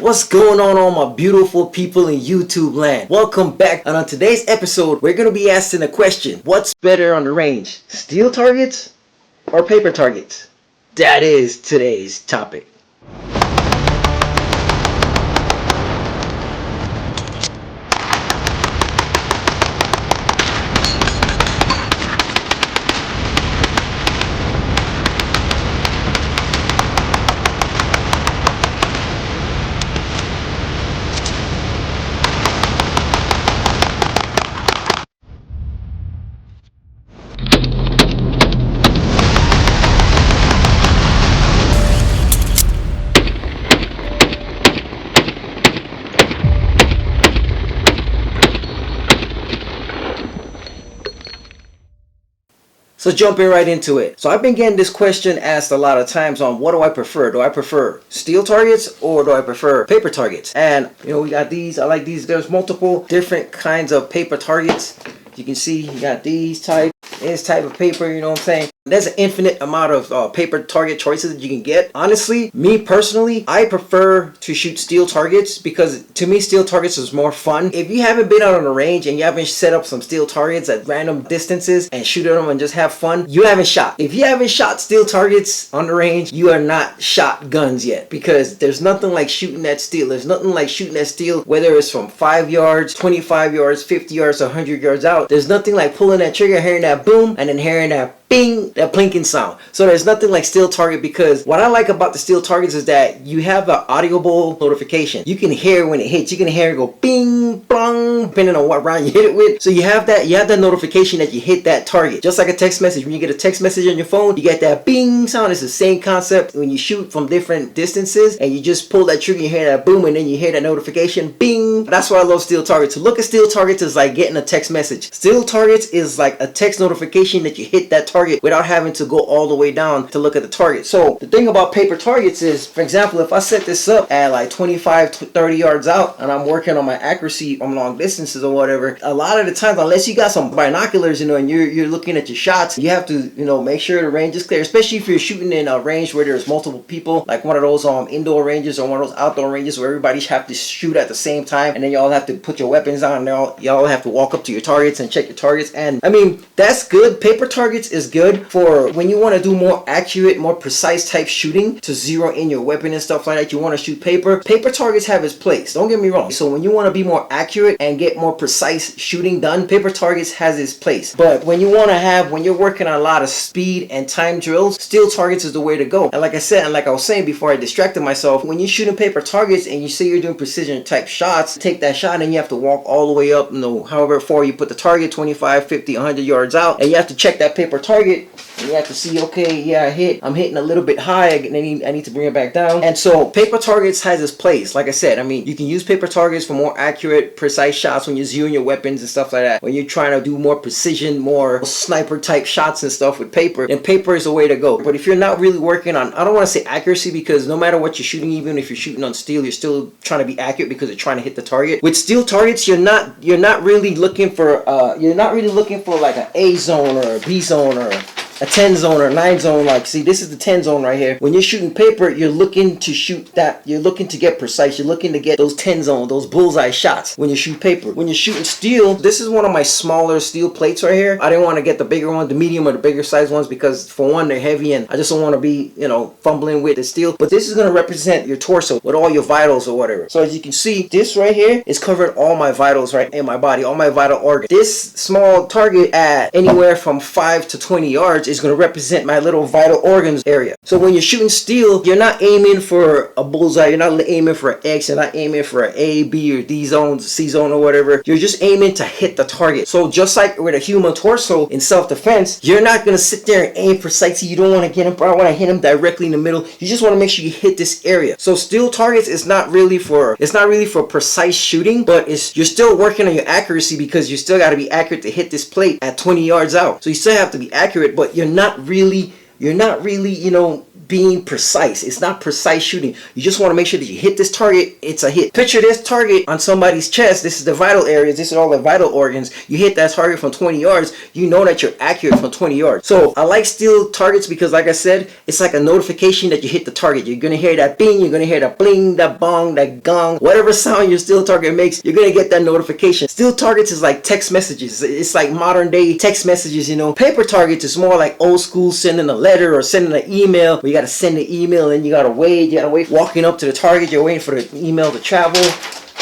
What's going on, all my beautiful people in YouTube land? Welcome back, and on today's episode we're going to be asking a question. What's better on the range, steel targets or paper targets? That is today's topic. So jumping right into it. So I've been getting this question asked a lot of times on what do I prefer? Do I prefer steel targets or do I prefer paper targets? And we got these. I like these. There's multiple different kinds of paper targets. You can see you got these type, this type of paper, you know what I'm saying? There's an infinite amount of paper target choices that you can get. Honestly, me personally, I prefer to shoot steel targets because to me steel targets is more fun. If you haven't been out on the range and you haven't set up some steel targets at random distances and shoot at them and just have fun, you haven't shot. If you haven't shot steel targets on the range, you are not shot guns yet, because there's nothing like shooting at steel. There's nothing like shooting at steel, whether it's from 5 yards, 25 yards, 50 yards, 100 yards out. There's nothing like pulling that trigger, hearing that boom, and then hearing that bing, that plinking sound. So there's nothing like steel target, because what I like about the steel targets is that you have an audible notification. You can hear when it hits. You can hear it go bing, bong, depending on what round you hit it with. So you have that notification that you hit that target. Just like a text message. When you get a text message on your phone, you get that bing sound. It's the same concept when you shoot from different distances and you just pull that trigger, you hear that boom, and then you hear that notification bing. That's why I love steel targets. To look at steel targets is like getting a text message. Steel targets is like a text notification that you hit that target without having to go all the way down to look at the target. So the thing about paper targets is, for example, if I set this up at like 25 to 30 yards out and I'm working on my accuracy on long distances or whatever, a lot of the times, unless you got some binoculars, and you're looking at your shots, you have to, make sure the range is clear, especially if you're shooting in a range where there's multiple people, like one of those indoor ranges or one of those outdoor ranges where everybody have to shoot at the same time, and then y'all have to put your weapons on, and y'all have to walk up to your targets and check your targets. And I mean, that's good. Paper targets is good for when you want to do more accurate, more precise type shooting to zero in your weapon and stuff like that. You want to shoot paper. Paper targets have its place. Don't get me wrong. So when you want to be more accurate and get more precise shooting done, paper targets has its place. But when you're working on a lot of speed and time drills, steel targets is the way to go. And like I said, and like I was saying before I distracted myself, when you're shooting paper targets and you say you're doing precision type shots, take that shot and you have to walk all the way up, however far you put the target, 25, 50, 100 yards out, and you have to check that paper target. And you have to see, okay, yeah, I'm hitting a little bit high, and I need to bring it back down. And so paper targets has its place. Like I said, I mean, you can use paper targets for more accurate, precise shots when you're zeroing your weapons and stuff like that. When you're trying to do more precision, more sniper type shots and stuff with paper, and paper is the way to go. But if you're not really working on, I don't want to say accuracy, because no matter what you're shooting, even if you're shooting on steel, you're still trying to be accurate because you're trying to hit the target. With steel targets, you're not really looking for like an A zone or a B zone or a 10 zone or a 9 zone. Like, see, this is the 10 zone right here. When you're shooting paper, you're looking to shoot that. You're looking to get precise. You're looking to get those 10 zone, those bullseye shots when you shoot paper. When you're shooting steel, this is one of my smaller steel plates right here. I didn't want to get the bigger one, the medium or the bigger size ones, because for one, they're heavy and I just don't want to be, fumbling with the steel. But this is going to represent your torso with all your vitals or whatever. So as you can see, this right here is covering all my vitals right in my body, all my vital organs. This small target at anywhere from 5 to 20 yards is going to represent my little vital organs area. So when you're shooting steel, you're not aiming for a bullseye, you're not aiming for an X, you're not aiming for an A, B, or D zone, C zone, or whatever. You're just aiming to hit the target. So just like with a human torso in self-defense, you're not going to sit there and aim precisely. You don't want to get him, I want to hit him directly in the middle. You just want to make sure you hit this area. So steel targets is not really for precise shooting, but you're still working on your accuracy, because you still got to be accurate to hit this plate at 20 yards out. So you still have to be accurate, but you're not really, being precise. It's not precise shooting. You just want to make sure that you hit this target, it's a hit. Picture this target on somebody's chest. This is the vital areas. This is all the vital organs. You hit that target from 20 yards, you know that you're accurate from 20 yards. So I like steel targets because, like I said, it's like a notification that you hit the target. You're going to hear that bing, you're going to hear that bling, that bong, that gong, whatever sound your steel target makes, you're going to get that notification. Steel targets is like text messages. It's like modern day text messages, you know. Paper targets is more like old school, sending a letter or sending an email where you got to send the email and you got to wait. Walking up to the target, you're waiting for the email to travel.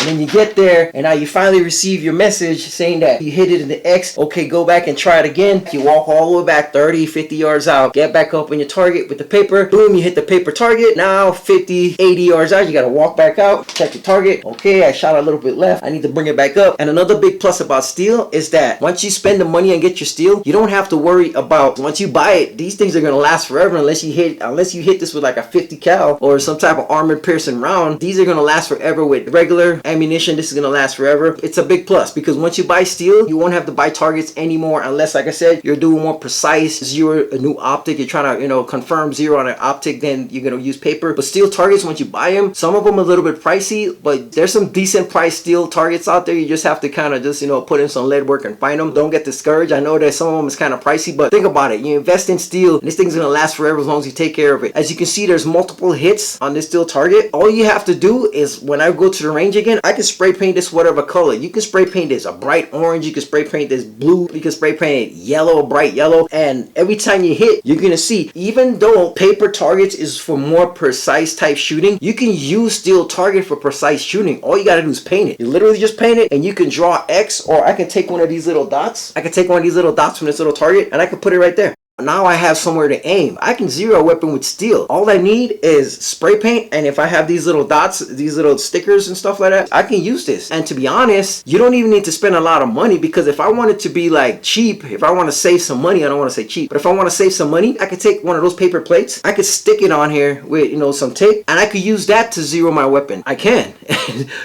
And then you get there, and now you finally receive your message saying that you hit it in the X. Okay, go back and try it again. You walk all the way back 30, 50 yards out, get back up on your target with the paper. Boom, you hit the paper target. Now 50, 80 yards out, you got to walk back out, check your target. Okay, I shot a little bit left. I need to bring it back up. And another big plus about steel is that once you spend the money and get your steel, you don't have to worry about, once you buy it, these things are going to last forever unless you hit this with like a 50 cal or some type of armored piercing round. These are going to last forever with regular ammunition. This is going to last forever. It's a big plus because once you buy steel, you won't have to buy targets anymore unless, like I said, you're doing more precise zero, a new optic. You're trying to, confirm zero on an optic, then you're going to use paper. But steel targets, once you buy them, some of them are a little bit pricey, but there's some decent price steel targets out there. You just have to kind of just, put in some lead work and find them. Don't get discouraged. I know that some of them is kind of pricey, but think about it. You invest in steel, and this thing's going to last forever as long as you take care of it. As you can see, there's multiple hits on this steel target. All you have to do is when I go to the range again, I can spray paint this whatever color. You can spray paint this a bright orange, you can spray paint this blue, you can spray paint it yellow, bright yellow, and every time you hit, you're gonna see, even though paper targets is for more precise type shooting, you can use steel target for precise shooting. All you gotta do is paint it. You literally just paint it, and you can draw X, or I can take one of these little dots. I can take one of these little dots from this little target, and I can put it right there. Now I have somewhere to aim. I can zero a weapon with steel. All I need is spray paint, and if I have these little dots, these little stickers and stuff like that, I can use this. And to be honest, you don't even need to spend a lot of money, because if I wanted to be like cheap, if I want to save some money, I don't want to say cheap, but if I want to save some money, I could take one of those paper plates, I could stick it on here with, some tape, and I could use that to zero my weapon. I can.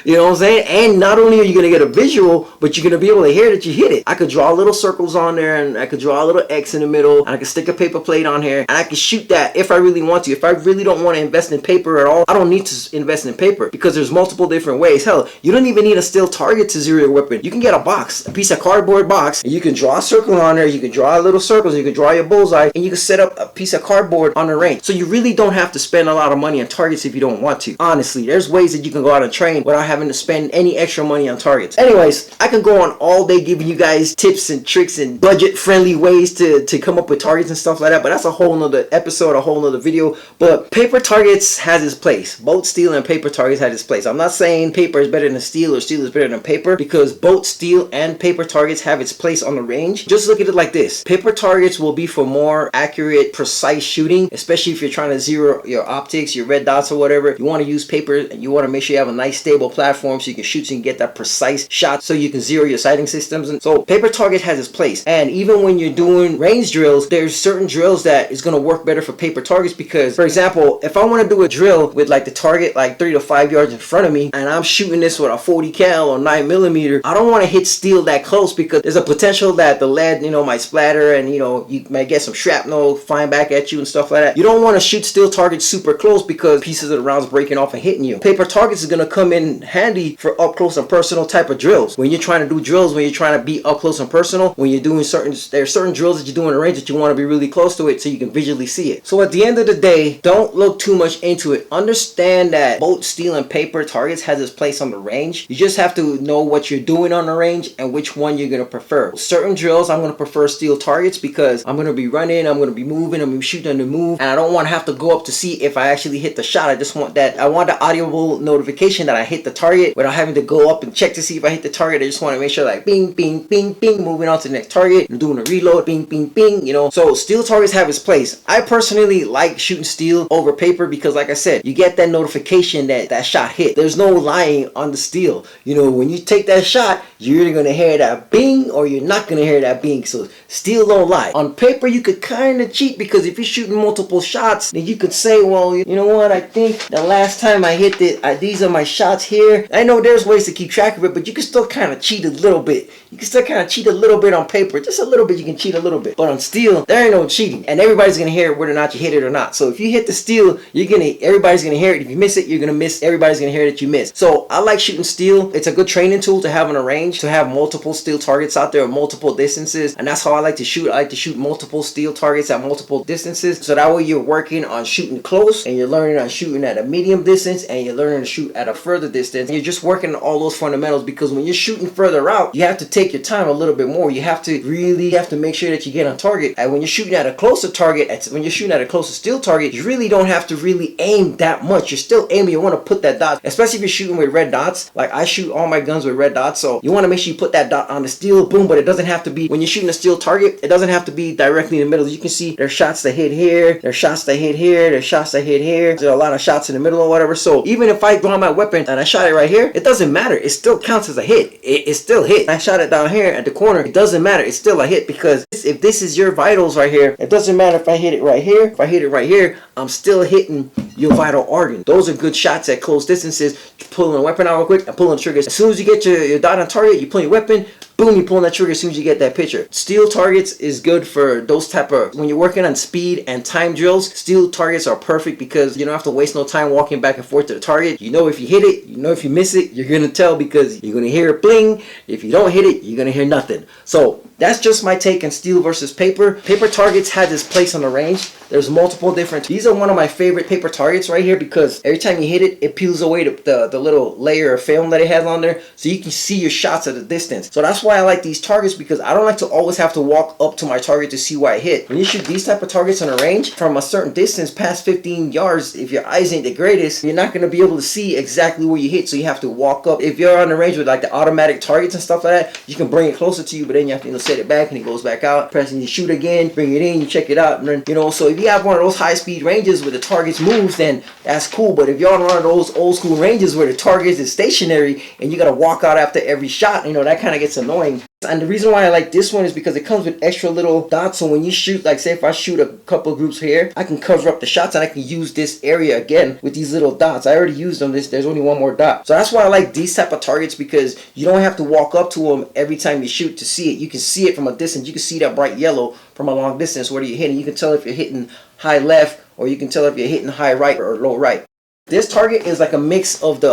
You know what I'm saying? And not only are you going to get a visual, but you're going to be able to hear that you hit it. I could draw little circles on there, and I could draw a little X in the middle, and I could stick a paper plate on here, and I can shoot that if I really want to. If I really don't want to invest in paper at all, I don't need to invest in paper, because there's multiple different ways. Hell, you don't even need a steel target to zero your weapon. You can get a box, a piece of cardboard box, and you can draw a circle on there, you can draw little circles, you can draw your bullseye, and you can set up a piece of cardboard on the range. So you really don't have to spend a lot of money on targets if you don't want to. Honestly, there's ways that you can go out and train without having to spend any extra money on targets. Anyways, I can go on all day giving you guys tips and tricks and budget friendly ways to come up with targets and stuff like that, but that's a whole nother episode, a whole nother video. But paper targets has its place. Both steel and paper targets has its place. I'm not saying paper is better than steel or steel is better than paper, because both steel and paper targets have its place on the range. Just look at it like this. Paper targets will be for more accurate, precise shooting, especially if you're trying to zero your optics, your red dots or whatever. You want to use paper, and you want to make sure you have a nice stable platform so you can shoot, so you can get that precise shot, so you can zero your sighting systems. And so paper target has its place. And even when you're doing range drills, there's certain drills that is going to work better for paper targets, because, for example, if I want to do a drill with like the target like 3 to 5 yards in front of me, and I'm shooting this with a 40 cal or 9mm, I don't want to hit steel that close, because there's a potential that the lead, might splatter, and you might get some shrapnel flying back at you and stuff like that. You don't want to shoot steel targets super close, because pieces of the rounds breaking off and hitting you. Paper targets is going to come in handy for up close and personal type of drills. When you're trying to do drills, when you're trying to be up close and personal, when you're doing there's certain drills that you do in the range that you want to be really close to it so you can visually see it. So at the end of the day, don't look too much into it. Understand that both steel and paper targets has its place on the range. You just have to know what you're doing on the range and which one you're going to prefer. Certain drills, I'm going to prefer steel targets, because I'm going to be running, I'm going to be moving, I'm going to be shooting on the move, and I don't want to have to go up to see if I actually hit the shot. I want the audible notification that I hit the target without having to go up and check to see if I hit the target. I just want to make sure, like, bing, bing, bing, bing, moving on to the next target, I'm doing a reload, bing, bing, bing, So steel targets have its place. I personally like shooting steel over paper, because, like I said, you get that notification that that shot hit. There's no lying on the steel. When you take that shot, you're either going to hear that bing or you're not going to hear that bing. So steel don't lie. On paper, you could kind of cheat, because if you're shooting multiple shots, then you could say, well, you know what, I think the last time I hit it, these are my shots here. I know there's ways to keep track of it, but you can still kind of cheat a little bit. You can still kind of cheat a little bit on paper. Just a little bit, you can cheat a little bit. But on steel, there ain't no cheating. And everybody's going to hear it whether or not you hit it or not. So if you hit the steel, everybody's going to hear it. If you miss it, you're going to miss. Everybody's going to hear that you missed. So I like shooting steel. It's a good training tool to have on a range, to have multiple steel targets out there at multiple distances. And that's how I like to shoot. I like to shoot multiple steel targets at multiple distances. So that way you're working on shooting close, and you're learning on shooting at a medium distance, and you're learning to shoot at a further distance. And you're just working on all those fundamentals, because when you're shooting further out, you have to take your time a little bit more. You have to make sure that you get on target. And when you're shooting at a closer target, when you're shooting at a closer steel target, you really don't have to really aim that much. You're still aiming. You want to put that dot, especially if you're shooting with red dots. Like I shoot all my guns with red dots, so you want to make sure you put that dot on the steel, boom. But it doesn't have to be, when you're shooting a steel target, it doesn't have to be directly in the middle. You can see there's shots that hit here, there's shots that hit here, there's shots that hit here. There's a lot of shots in the middle or whatever. So even if I draw my weapon and I shot it right here, it doesn't matter. It still counts as a hit. It still hit. I shot it down here at the corner. It doesn't matter. It's still a hit, because if this is your vitals right here, it doesn't matter if I hit it right here. If I hit it right here, I'm still hitting your vital organ. Those are good shots at close distances. You're pulling a weapon out real quick and pulling the trigger. As soon as you get your dot on target, you pull your weapon, boom, you're pulling that trigger as soon as you get that picture. Steel targets is good for those type of, when you're working on speed and time drills, steel targets are perfect, because you don't have to waste no time walking back and forth to the target. You know if you hit it, you know if you miss it, you're going to tell, because you're going to hear it bling. If you don't hit it, you're going to hear nothing. So that's just my take on steel versus paper. Paper targets had this place on the range. There's multiple different. These are one of my favorite paper targets right here, because every time you hit it, it peels away the little layer of film that it has on there, so you can see your shots at a distance. So that's why I like these targets, because I don't like to always have to walk up to my target to see where I hit. When you shoot these type of targets on a range from a certain distance, past 15 yards, if your eyes ain't the greatest, you're not going to be able to see exactly where you hit, so you have to walk up. If you're on the range with like the automatic targets and stuff like that, you can bring it closer to you, but then you have to set it back, and it goes back out. Press and you shoot again, bring it in, you check it out, and then so if you have one of those high speed ranges where the targets moves, then that's cool. But if you're on one of those old school ranges where the target is stationary and you gotta walk out after every shot, that kind of gets annoying. And the reason why I like this one is because it comes with extra little dots, so when you shoot, like say if I shoot a couple of groups here, I can cover up the shots and I can use this area again with these little dots. I already used them. There's only one more dot. So that's why I like these type of targets, because you don't have to walk up to them every time you shoot to see it. You can see it from a distance. You can see that bright yellow from a long distance where you're hitting. You can tell if you're hitting high left, or you can tell if you're hitting high right or low right. This target is like a mix of the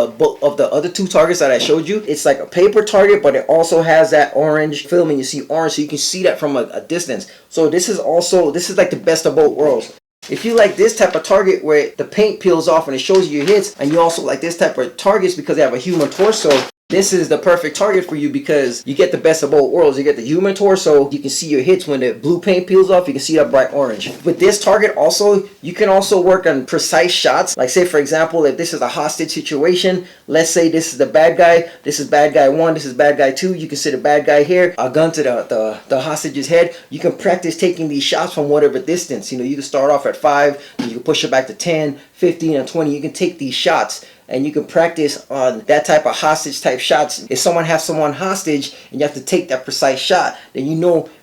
other two targets that I showed you. It's like a paper target, but it also has that orange film, and you see orange, so you can see that from a distance. So this is like the best of both worlds. If you like this type of target where the paint peels off and it shows you your hits, and you also like this type of targets because they have a human torso, this is the perfect target for you, because you get the best of both worlds. You get the human torso, you can see your hits when the blue paint peels off, you can see that bright orange. With this target also, you can also work on precise shots. Like say for example, if this is a hostage situation, let's say this is the bad guy, this is bad guy 1, this is bad guy 2, you can see the bad guy here, a gun to the hostage's head. You can practice taking these shots from whatever distance. You can start off at 5, and you can push it back to 10, 15, and 20. You can take these shots, and you can practice on that type of hostage type shots. If someone has someone hostage and you have to take that precise shot, then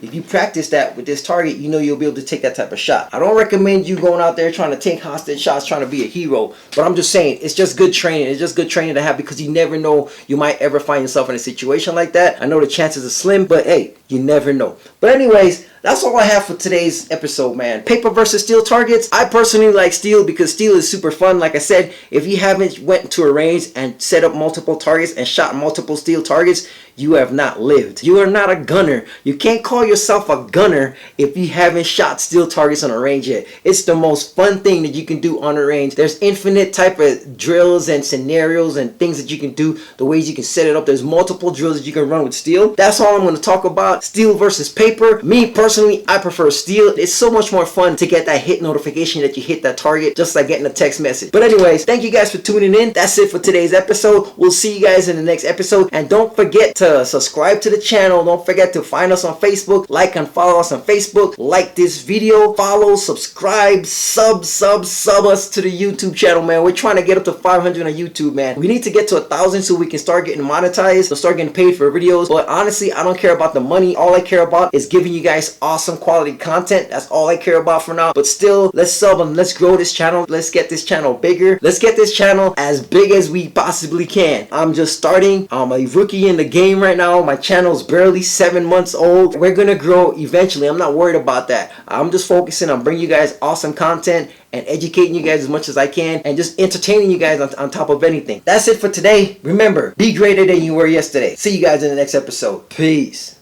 if you practice that with this target, you'll be able to take that type of shot. I don't recommend you going out there trying to take hostage shots, trying to be a hero, but I'm just saying it's just good training. It's just good training to have, because you never know, you might ever find yourself in a situation like that. I know the chances are slim, but hey, you never know. But anyways, that's all I have for today's episode, man. Paper versus steel targets. I personally like steel because steel is super fun. Like I said, if you haven't went to a range and set up multiple targets and shot multiple steel targets, you have not lived. You are not a gunner. You can't call yourself a gunner if you haven't shot steel targets on a range yet. It's the most fun thing that you can do on a range. There's infinite type of drills and scenarios and things that you can do, the ways you can set it up. There's multiple drills that you can run with steel. That's all I'm going to talk about. Steel versus paper. Me personally, I prefer steel. It's so much more fun to get that hit notification that you hit that target, just like getting a text message. But anyways, thank you guys for tuning in. That's it for today's episode. We'll see you guys in the next episode. And don't forget to to subscribe to the channel. Don't forget to find us on Facebook, like and follow us on Facebook, like this video, follow, subscribe, sub us to the YouTube channel, man. We're trying to get up to 500 on YouTube, man. We need to get to 1,000 so we can start getting monetized, so start getting paid for videos. But honestly, I don't care about the money. All I care about is giving you guys awesome quality content. That's all I care about for now. But still, let's sub and let's grow this channel. Let's get this channel bigger. Let's get this channel as big as we possibly can. I'm just starting. I'm a rookie in the game right now. My channel's barely 7 months old. We're gonna grow eventually. I'm not worried about that. I'm just focusing on bringing you guys awesome content and educating you guys as much as I can and just entertaining you guys on top of anything. That's it for today. Remember, be greater than you were yesterday. See you guys in the next episode. Peace.